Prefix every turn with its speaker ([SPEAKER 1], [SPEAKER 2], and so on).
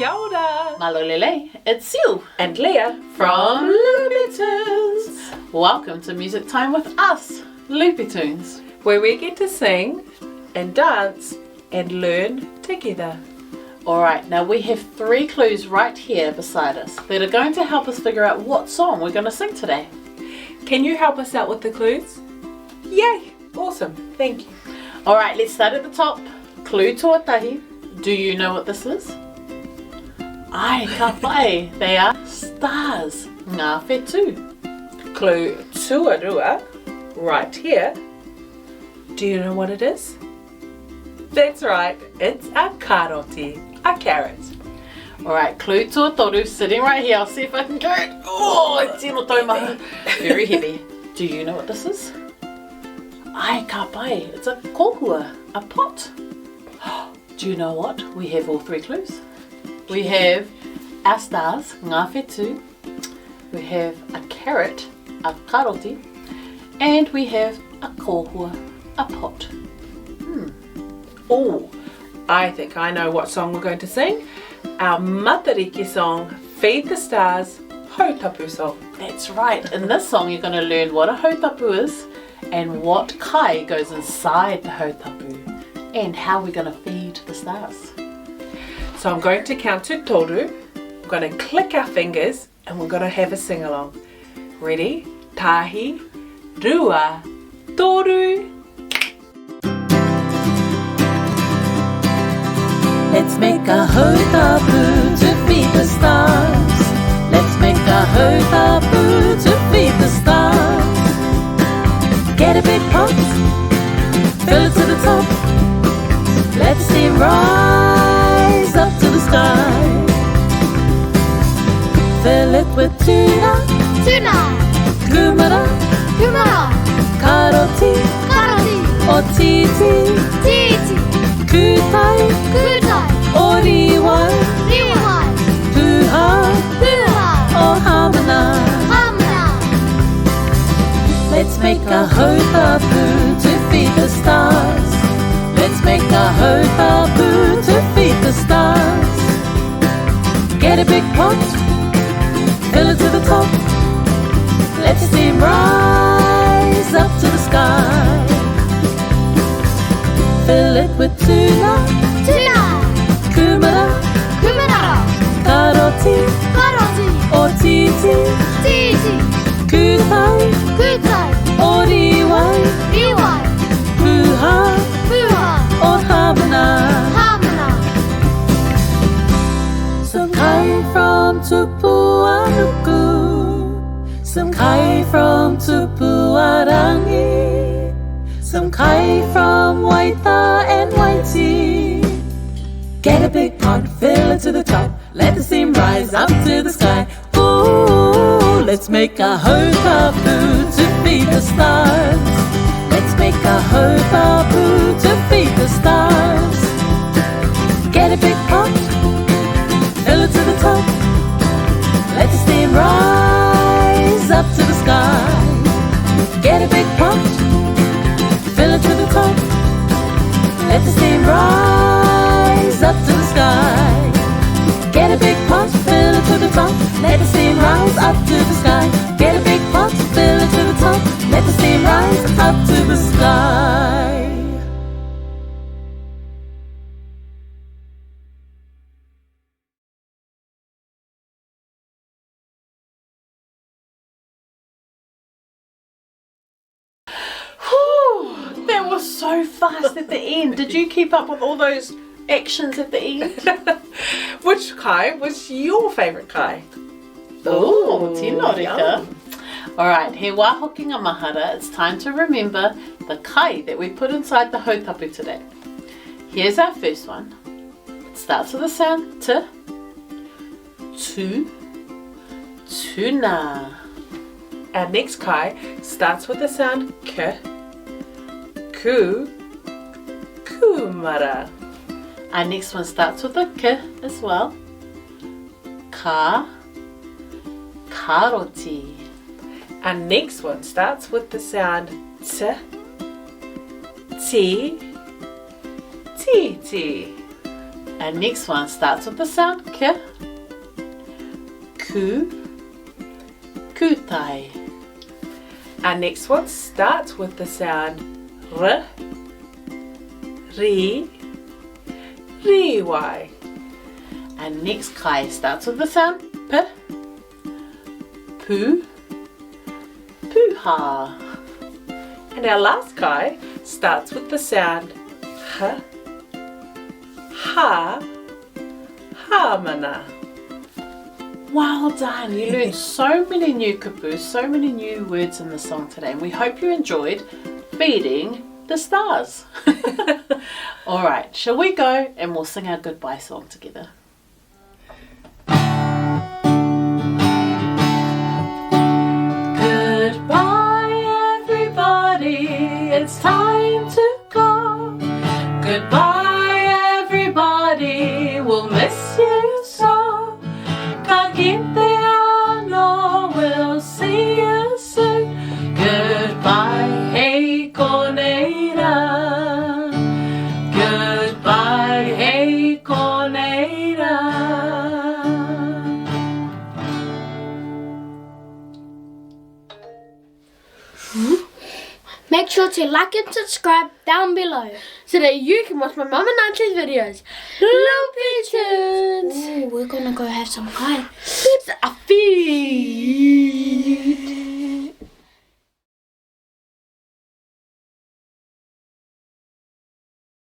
[SPEAKER 1] Kia ora!
[SPEAKER 2] Malolele, it's Sil
[SPEAKER 1] And Leah
[SPEAKER 2] from Loopy Tunes. Welcome to Music Time with us, Loopy Tunes,
[SPEAKER 1] where we get to sing and dance and learn together.
[SPEAKER 2] Alright, now we have 3 clues right here beside us that are going to help us figure out what song we're going to sing today.
[SPEAKER 1] Can you help us out with the clues? Yay! Awesome, thank you.
[SPEAKER 2] Alright, let's start at the top. Clue tuatahi. Do you know what this is? Ai, ka pai. They are stars. Ngā whetū.
[SPEAKER 1] Clue tuarua, right here. Do you know what it is? That's right, it's a karoti, a carrot.
[SPEAKER 2] Alright, clue tuatoru, sitting right here. I'll see if I can carry it. Oh, it's tino taumaha. Very heavy. Do you know what this is? Ai, ka pai. It's a kohua, a pot. Do you know what? We have all 3 clues. We have our stars, ngā whetū. We have a carrot, a karoti. And we have a kohua, a pot.
[SPEAKER 1] Oh, I think I know what song we're going to sing. Our Matariki song, Feed the Stars, Hautapu song.
[SPEAKER 2] That's right. In this song you're going to learn what a hautapu is and what kai goes inside the hautapu and how we're going to feed the stars.
[SPEAKER 1] So I'm going to count to toru. We're going to click our fingers and we're going to have a sing along. Ready? Tahi, rua, toru.
[SPEAKER 3] Let's make a hautapu to feed the stars. Let's make a hautapu to feed the stars. Get a big pot, fill it to the top. Let's see rise up to the sky. Fill it with tuna, kumara, karoti, or titi, kutai, oriwai, puha, or hamana. Let's make a hautapu to feed the stars. Let's make a hautapu to feed the stars. Get a big pot, fill it to the top. Let's see rise up to the sky. Fill it with tuna, kumara, karoti, or titi, kutai, oriwai, puha, or hamana. Some kai from Tupuanuku, some kai from Tupuarangi, some kai from Waita and Waiti. Get a big pot, fill it to the top. Let the steam rise up to the sky. Ooh, let's make a hautapu to feed the stars. Let's make a hautapu to feed the stars. Get a big pot, fill it to the top. Let the steam rise up to the sky. Get a big pot, fill it to the top. Let the steam rise up to the sky. Get a big pot, fill it to the top. Let the steam rise up to the sky. Get a big pot, fill it to the top. Let the steam rise up to the sky.
[SPEAKER 2] That was so fast at the end. Did you keep up with all those actions at the end?
[SPEAKER 1] Which kai was your favourite kai?
[SPEAKER 2] Oh, tino reka. Alright, he wā Hokinga Mahara. It's time to remember the kai that we put inside the hautapu today. Here's our first one. It starts with the sound t, tu, tuna.
[SPEAKER 1] Our next kai starts with the sound k, ku, kumara.
[SPEAKER 2] Our next one starts with a k as well. Ka, karoti.
[SPEAKER 1] Our next one starts with the sound t, ti, titi.
[SPEAKER 2] And next one starts with the sound K. Ku. Kutai.
[SPEAKER 1] Our next one starts with the sound R. Ri. Riwai.
[SPEAKER 2] And next kai starts with the sound P. Pu. Puha.
[SPEAKER 1] And our last kai starts with the sound H. Ha. Hamana.
[SPEAKER 2] Well done! You learned so many new kupus, so many new words in the song today, and we hope you enjoyed feeding the stars. Alright, shall we go and we'll sing our goodbye song together?
[SPEAKER 3] Goodbye, everybody. It's time to go. Goodbye, everybody. We'll miss you so. We'll see you soon. Goodbye, hey Corneira. Goodbye, hey Corneira.
[SPEAKER 4] Make sure to like and subscribe down below so that you can watch my mum and Auntie's videos. Loopy Tunes! Ooh, we're gonna go have some kai. It's a feed!